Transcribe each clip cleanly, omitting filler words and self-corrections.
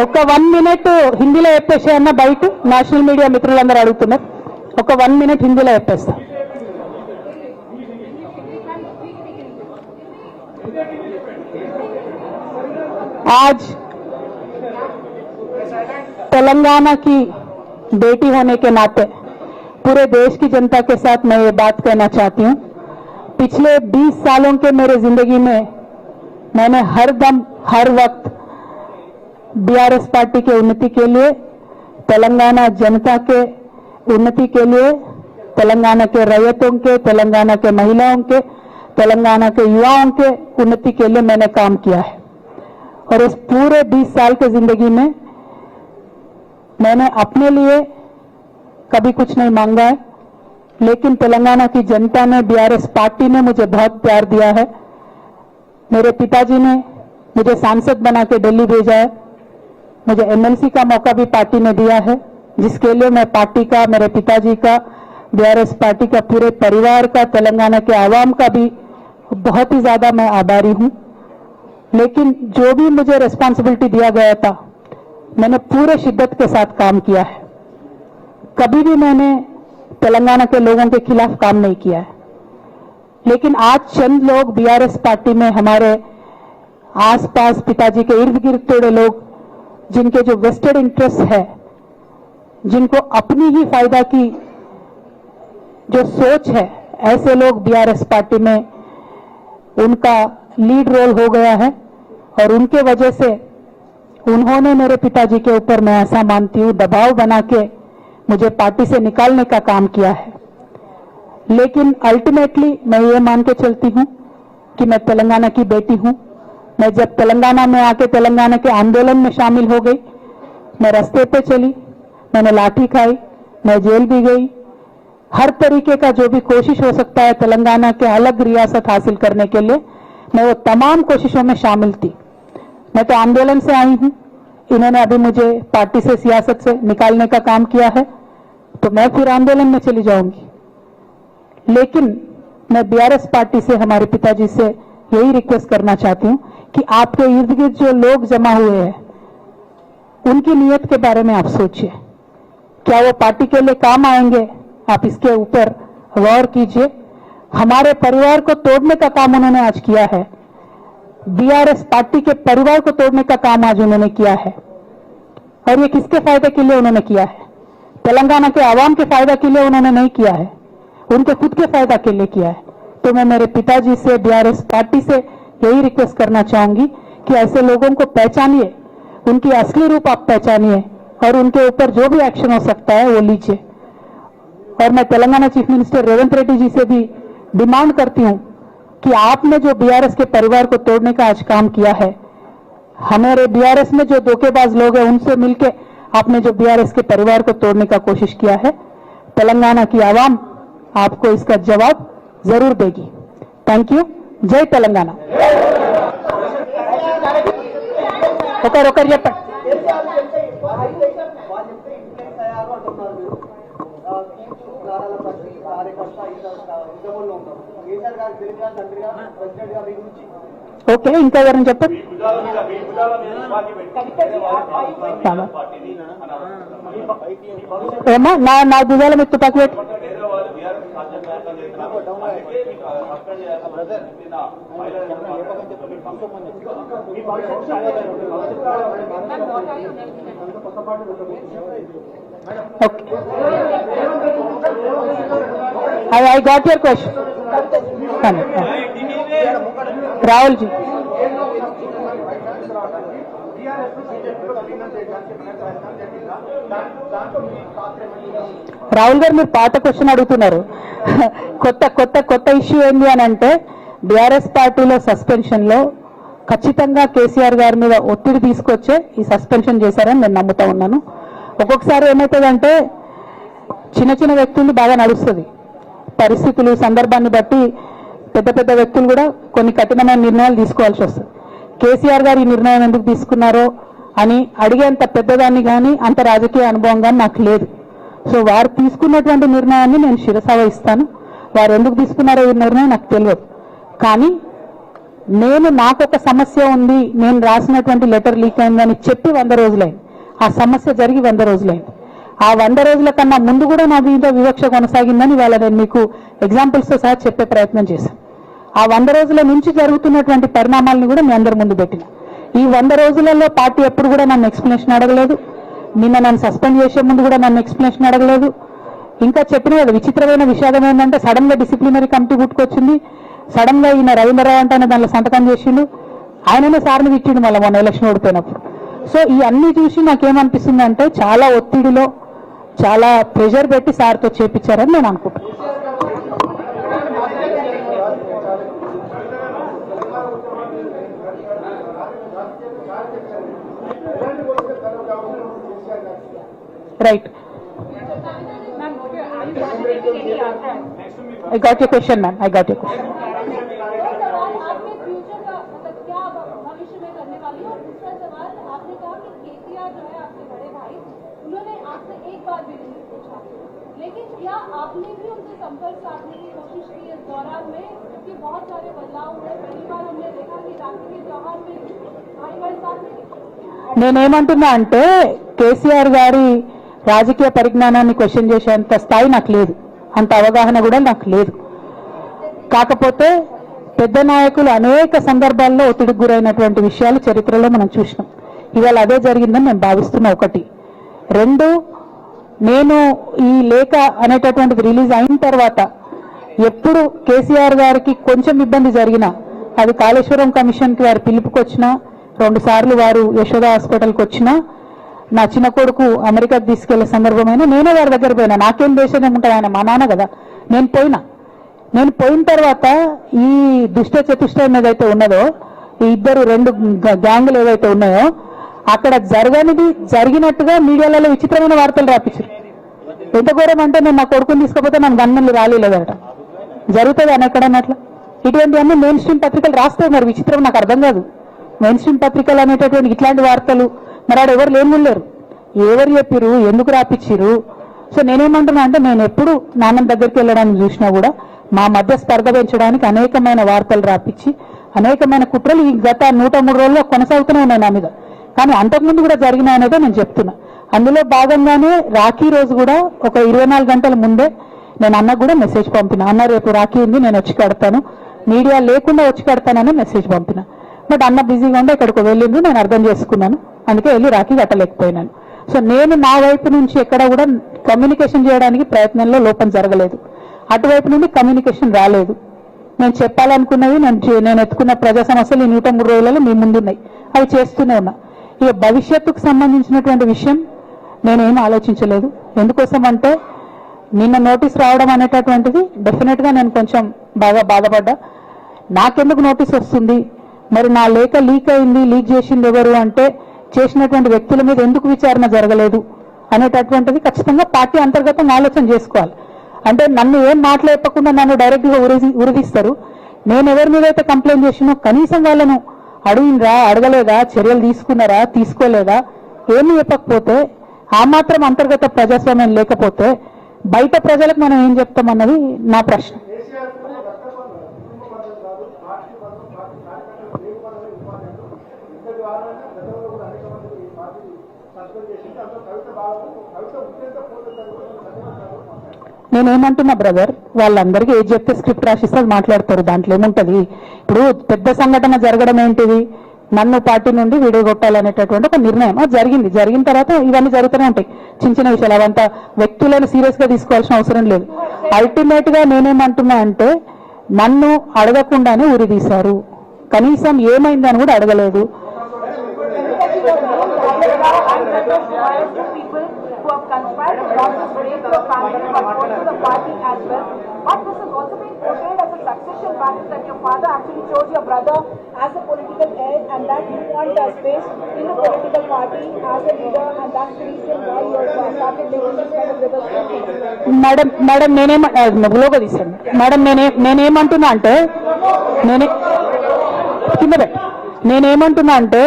ఒక 1 minute హిందీలో చెప్పేసే అన్న బయట నేషనల్ మీడియా మిత్రులందరూ అడుగుతున్నారు. ఒక 1 minute హిందీలో చెప్పేస్తా. आज तेलंगाना की बेटी होने के नाते पूरे देश की जनता के साथ मैं ये बात कहना चाहती हूँ. पिछले 20 सालों के मेरे जिंदगी में मैंने हर दम हर वक्त बीआरएस पार्टी के उन्नति के लिए, तेलंगाना जनता के उन्नति के लिए, तेलंगाना के रैयतों के, तेलंगाना के महिलाओं के, तेलंगाना के युवाओं के उन्नति के लिए मैंने काम किया है. और इस पूरे 20 साल के जिंदगी में मैंने अपने लिए कभी कुछ नहीं मांगा है, लेकिन तेलंगाना की जनता ने, बीआरएस पार्टी ने मुझे बहुत प्यार दिया है. मेरे पिताजी ने मुझे सांसद बना के दिल्ली भेजा है. मुझे एमएलसी का मौका भी पार्टी ने दिया है, जिसके लिए मैं पार्टी का, मेरे पिताजी का, बीआरएस पार्टी का, पूरे परिवार का, तेलंगाना के आवाम का भी बहुत ही ज्यादा मैं आभारी हूं. लेकिन जो भी मुझे रिस्पांसिबिलिटी दिया गया था, मैंने पूरे शिद्दत के साथ काम किया है. कभी भी मैंने तेलंगाना के लोगों के खिलाफ काम नहीं किया है. लेकिन आज चंद लोग बीआरएस पार्टी में, हमारे आसपास पिताजी के इर्द गिर्द थोड़े लोग, जिनके जो वेस्टेड इंटरेस्ट है, जिनको अपनी ही फायदा की जो सोच है, ऐसे लोग बीआरएस पार्टी में उनका लीड रोल हो गया है. और उनके वजह से उन्होंने मेरे पिताजी के ऊपर, मैं ऐसा मानती हूं, दबाव बना के मुझे पार्टी से निकालने का काम किया है. लेकिन अल्टीमेटली मैं ये मान के चलती हूं कि मैं तेलंगाना की बेटी हूं. मैं जब तेलंगाना में आके तेलंगाना के आंदोलन में शामिल हो गई, मैं रास्ते पे चली, मैंने लाठी खाई, मैं जेल भी गई. हर तरीके का जो भी कोशिश हो सकता है तेलंगाना के अलग रियासत हासिल करने के लिए, मैं वो तमाम कोशिशों में शामिल थी. मैं तो आंदोलन से आई हूं. इन्होंने अभी मुझे पार्टी से, सियासत से निकालने का काम किया है, तो मैं फिर आंदोलन में चली जाऊंगी. लेकिन मैं बीआरएस पार्टी से, हमारे पिताजी से यही रिक्वेस्ट करना चाहती हूं कि आपके इर्द गिर्द जो लोग जमा हुए हैं, उनकी नीयत के बारे में आप सोचिए. क्या वो पार्टी के लिए काम आएंगे? आप इसके ऊपर गौर कीजिए. हमारे परिवार को तोड़ने का काम उन्होंने आज किया है. बीआरएस पार्टी के परिवार को तोड़ने का काम आज उन्होंने किया है. और ये किसके फायदे के लिए उन्होंने किया है? तेलंगाना के आवाम के फायदा के लिए उन्होंने नहीं किया है, उनके खुद के फायदा के लिए किया है. तो मैं मेरे पिताजी से, बीआरएस पार्टी से यही रिक्वेस्ट करना चाहूंगी कि ऐसे लोगों को पहचानिए, उनकी असली रूप आप पहचानिए, और उनके ऊपर जो भी एक्शन हो सकता है वो लीजिए. और मैं तेलंगाना चीफ मिनिस्टर रेवंत रेड्डी जी से भी डिमांड करती हूं कि आपने जो बीआरएस के परिवार को तोड़ने का आज काम किया है, हमारे बीआरएस में जो धोखेबाज लोग हैं उनसे मिलकर आपने जो बीआरएस के परिवार को तोड़ने का कोशिश किया है, तेलंगाना की आवाम आपको इसका जवाब जरूर देगी. Thank you. जय तेलंगाना. ఒకరు చెప్పండి. ఓకే, ఇంకా ఎవరైనా చెప్పండి. ఏమో నా భుజాల మీద తుపాకి పెట్టి okay. I got your question. Rahul ji, Rahul గారు మీరు పాత క్వశ్చన్ అడుగుతున్నారు. కొత్త కొత్త కొత్త ఇష్యూ ఏంది అని అంటే, బీఆర్ఎస్ పార్టీలో సస్పెన్షన్ లో ఖచ్చితంగా కేసీఆర్ గారి మీద ఒత్తిడి తీసుకొచ్చే ఈ సస్పెన్షన్ చేశారని నేను నమ్ముతా ఉన్నాను. ఒక్కొక్కసారి ఏమవుతుందంటే, చిన్న చిన్న వ్యక్తులు బాగా నడుస్తుంది, పరిస్థితులు, సందర్భాన్ని బట్టి పెద్ద పెద్ద వ్యక్తులు కూడా కొన్ని కఠినమైన నిర్ణయాలు తీసుకోవాల్సి వస్తుంది. కేసీఆర్ గారు ఈ నిర్ణయం ఎందుకు తీసుకున్నారో అని అడిగేంత పెద్దదాన్ని కానీ అంత రాజకీయ అనుభవం కానీ నాకు లేదు. సో వారు తీసుకున్నటువంటి నిర్ణయాన్ని నేను శిరస వహిస్తాను. వారు ఎందుకు తీసుకున్నారో ఈ నిర్ణయం నాకు తెలియదు. కానీ నాకు ఒక సమస్య ఉంది, నేను రాసినటువంటి లెటర్ లీక్ అయిందని చెప్పి 100 రోజులైంది. ఆ సమస్య జరిగి 100 రోజులైంది. ఆ 100 రోజుల కన్నా ముందు కూడా నా మీద వివక్ష కొనసాగిందని ఇవాళ నేను మీకు ఎగ్జాంపుల్స్తో సహా చెప్పే ప్రయత్నం చేశాను. ఆ 100 రోజుల నుంచి జరుగుతున్నటువంటి పరిణామాలను కూడా మీ అందరి ముందు పెట్టిన. ఈ 100 రోజులలో పార్టీ ఎప్పుడు కూడా నన్ను ఎక్స్ప్లెనేషన్ అడగలేదు. నిన్న నన్ను సస్పెండ్ చేసే ముందు కూడా నన్ను ఎక్స్ప్లెనేషన్ అడగలేదు. ఇంకా చెప్పిన కదా, విచిత్రమైన విషాదం ఏంటంటే సడన్ గా డిసిప్లినరీ కమిటీ పుట్టుకొచ్చింది. సడన్ గా ఈయన రవీంద్రరావు అంటే దాంట్లో సంతకం చేసిండు. ఆయననే సార్ని తిట్టిండు మళ్ళీ మొన్న ఎలక్షన్ ఓడిపోయినప్పుడు. సో ఈ అన్ని చూసి నాకేమనిపిస్తుంది అంటే చాలా ఒత్తిడిలో చాలా ప్రెషర్ పెట్టి సార్తో చేపించారని నేను అనుకుంటున్నాను. Right, I got your question, ma'am. I got your question. सवाल आपके फ्यूचर का मतलब क्या भविष्य में करने वाली है, और दूसरा सवाल आपने कहा कि केसीआर जो है आपके बड़े भाई, उन्होंने आपसे एक बार भी नहीं पूछा, लेकिन क्या आपने भी उनसे संपर्क साधने की कोशिश की इस दौरान में, क्योंकि बहुत सारे बदलाव हुए। पहली बार हमने देखा कि राखी के त्योहार में भाई भाई साथ में నేనేమంటున్నా అంటే కేసీఆర్ గారి రాజకీయ పరిజ్ఞానాన్ని క్వశ్చన్ చేసేంత స్థాయి నాకు లేదు, అంత అవగాహన కూడా నాకు లేదు. కాకపోతే పెద్ద నాయకులు అనేక సందర్భాల్లో ఒత్తిడికి గురైనటువంటి విషయాలు చరిత్రలో మనం చూసినాం. ఇవాళ అదే జరిగిందని నేను భావిస్తున్నా. 1, 2, నేను ఈ లేఖ అనేటటువంటిది రిలీజ్ అయిన తర్వాత ఎప్పుడు కేసీఆర్ గారికి కొంచెం ఇబ్బంది జరిగినా, అది కాళేశ్వరం కమిషన్కి వారు పిలుపుకొచ్చినా, 2 సార్లు వారు యశోద హాస్పిటల్కి వచ్చినా, నా చిన్న కొడుకు అమెరికాకి తీసుకెళ్లే సందర్భమైనా నేనే వారి దగ్గర పోయినా. నాకేం దేశం ఏముంటుంది, ఆయన మా నాన్న కదా. నేను పోయిన తర్వాత ఈ దుష్ట చతుష్టయం ఏదైతే ఉన్నదో, ఈ 2 గ్యాంగులు ఏవైతే ఉన్నాయో, అక్కడ జరగనిది జరిగినట్టుగా మీడియాలలో విచిత్రమైన వార్తలు రాపించారు. ఎంత ఘోరం అంటే, నేను నా కొడుకుని తీసుకపోతే నన్ను గన్మెన్లు రాలేదట. జరుగుతుంది అని ఎక్కడన్నట్ల. ఇటువంటివన్నీ మెయిన్ స్ట్రీమ్ పత్రికలు రాస్తాయి. మరి విచిత్రం నాకు అర్థం కాదు. మెయిన్ స్ట్రీమ్ పత్రికలు అనేటటువంటి ఇట్లాంటి వార్తలు మరి ఆడ ఎవరు లేరు, ఎవరు చెప్పిరు, ఎందుకు రాపిచ్చిరు? సో నేనేమంటున్నా అంటే, నేను ఎప్పుడు నాన్న దగ్గరికి వెళ్ళడానికి చూసినా కూడా మా మధ్య స్పర్ధ పెంచడానికి అనేకమైన వార్తలు రాపిచ్చి అనేకమైన కుట్రలు ఈ గత 103 రోజుల్లో కొనసాగుతూనే ఉన్నాయి నా మీద. కానీ అంతకుముందు కూడా జరిగినాయనేదో నేను చెప్తున్నా. అందులో భాగంగానే రాఖీ రోజు కూడా ఒక 24 గంటల ముందే నేను అన్నకు కూడా మెసేజ్ పంపిన. అన్న రేపు రాఖీ ఉంది, నేను వచ్చి కడతాను, మీడియా లేకుండా వచ్చి కడతానని మెసేజ్ పంపిన. బట్ అన్న బిజీగా ఉండే ఇక్కడికి వెళ్ళింది, నేను అర్థం చేసుకున్నాను, అందుకే వెళ్ళి రాఖీ కట్టలేకపోయినాను. సో నేను నా వైపు నుంచి ఎక్కడ కూడా కమ్యూనికేషన్ చేయడానికి ప్రయత్నంలో లోపం జరగలేదు. అటువైపు నుండి కమ్యూనికేషన్ రాలేదు. నేను చెప్పాలనుకున్నవి, నేను ఎత్తుకున్న ప్రజా సమస్యలు ఈ 103 రోజులలో మీ ముందున్నాయి, అవి చేస్తూనే ఉన్నా. ఇక భవిష్యత్తుకు సంబంధించినటువంటి విషయం నేనేం ఆలోచించలేదు. ఎందుకోసం అంటే, నిన్న నోటీస్ రావడం అనేటటువంటిది డెఫినెట్గా నేను కొంచెం బాగా బాధపడ్డా. నాకెందుకు నోటీస్ వస్తుంది, మరి నా లేఖ లీక్ అయింది, లీక్ చేసింది ఎవరు అంటే, చేసినటువంటి వ్యక్తుల మీద ఎందుకు విచారణ జరగలేదు అనేటటువంటిది ఖచ్చితంగా పార్టీ అంతర్గతంగా ఆలోచన చేసుకోవాలి. అంటే నన్ను ఏం మాట్లాడకుండా నన్ను డైరెక్ట్గా ఉరిదీస్తారు. నేను ఎవరి మీద అయితే కంప్లైంట్ చేసినో కనీసం వాళ్ళను అడిగినరా, అడగలేదా, చర్యలు తీసుకున్నారా, తీసుకోలేదా, ఏమి చెప్పకపోతే, ఆ మాత్రం అంతర్గత ప్రజాస్వామ్యం లేకపోతే బయట ప్రజలకు మనం ఏం చెప్తామన్నది నా ప్రశ్న. నేనేమంటున్నా బ్రదర్, వాళ్ళందరికీ ఏది చెప్తే స్క్రిప్ట్ రాసిస్తే అది మాట్లాడతారు, దాంట్లో ఏముంటది. ఇప్పుడు పెద్ద సంఘటన జరగడం ఏంటిది, నన్ను పార్టీ నుండి విడగొట్టాలనేటటువంటి ఒక నిర్ణయం అది జరిగిన తర్వాత ఇవన్నీ జరుగుతూనే ఉంటాయి. చిన్న విషయాలు అవంతా వ్యక్తులను సీరియస్ గా తీసుకోవాల్సిన అవసరం లేదు. అల్టిమేట్ గా నేనేమంటున్నా అంటే, నన్ను అడగకుండానే ఉరి తీశారు, కనీసం ఏమైందని కూడా అడగలేదు. conspired to not just break your family but also the party as well. But this is also being portrayed as a succession battle that your father actually chose your brother as a political heir and that you want space in the political party as a leader, and that's the reason why you started making this kind of representation. Madam నేనేమంటున్నా అంటే నేనేమంటున్నా అంటే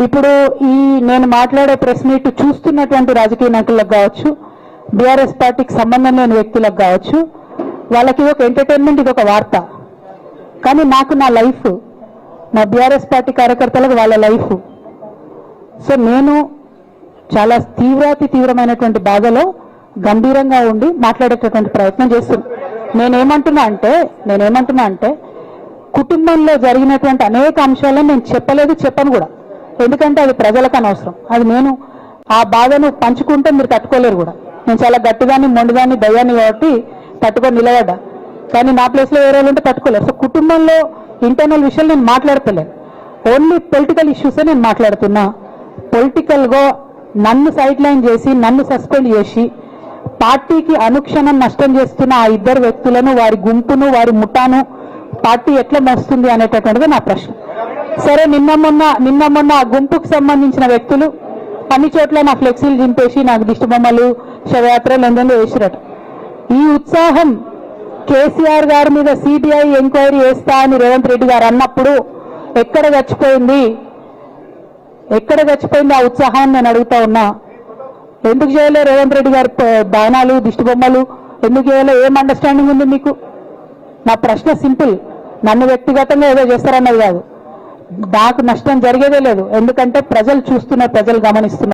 ఇప్పుడు ఈ నేను మాట్లాడే press meet చూస్తున్నటువంటి రాజకీయ నాయకులకు కావచ్చు, బీఆర్ఎస్ పార్టీకి సంబంధం లేని వ్యక్తులకు కావచ్చు, వాళ్ళకి ఇది ఒక ఎంటర్టైన్మెంట్, ఇది ఒక వార్త. కానీ నాకు నా లైఫ్, నా బీఆర్ఎస్ పార్టీ కార్యకర్తలకు వాళ్ళ లైఫ్. సో నేను చాలా తీవ్రమైనటువంటి బాధలో గంభీరంగా ఉండి మాట్లాడేటటువంటి ప్రయత్నం చేస్తున్నాను. నేనేమంటున్నా అంటే కుటుంబంలో జరిగినటువంటి అనేక అంశాలను నేను చెప్పను కూడా, ఎందుకంటే అది ప్రజలకు అనవసరం. అది నేను ఆ బాధను పంచుకుంటే మీరు తట్టుకోలేరు కూడా. నేను చాలా గట్టిదాన్ని, మొండిదాన్ని, దయ్యాన్ని కాబట్టి తట్టుకొని నిలబడ్డా. కానీ నా ప్లేస్లో వేరే వాళ్ళు ఉంటే తట్టుకోలేరు. సో కుటుంబంలో ఇంటర్నల్ విషయాలు నేను మాట్లాడతలేను, ఓన్లీ పొలిటికల్ ఇష్యూసే నేను మాట్లాడుతున్నా. పొలిటికల్గా నన్ను సైడ్ లైన్ చేసి, నన్ను సస్పెండ్ చేసి, పార్టీకి అనుక్షణం నష్టం చేస్తున్న ఆ ఇద్దరు వ్యక్తులను, వారి గుంపును, వారి ముఠాను పార్టీ ఎట్లా మోస్తుంది అనేటటువంటిది నా ప్రశ్న. సరే, నిన్న మొన్న ఆ గుంపుకు సంబంధించిన వ్యక్తులు అన్ని చోట్ల నా ఫ్లెక్సీలు చింపేసి నాకు దిష్టి బొమ్మలు, శవయాత్రలు ఎందరో వేసిరట. ఈ ఉత్సాహం కేసీఆర్ గారి మీద సిబిఐ ఎంక్వైరీ చేస్తా అని రేవంత్ రెడ్డి గారు అన్నప్పుడు ఎక్కడ చచ్చిపోయింది ఆ ఉత్సాహాన్ని నేను అడుగుతా ఉన్నా. ఎందుకు చేయలే రేవంత్ రెడ్డి గారి బాణాలు, దిష్టి బొమ్మలు ఎందుకు చేయలే? ఏం అండర్స్టాండింగ్ ఉంది మీకు? నా ప్రశ్న సింపుల్. నన్ను వ్యక్తిగతంగా ఏదో చేస్తారన్నది కాదు, నాకు నష్టం జరిగేదే లేదు. ఎందుకంటే ప్రజలు చూస్తున్నారు, ప్రజలు గమనిస్తున్నారు.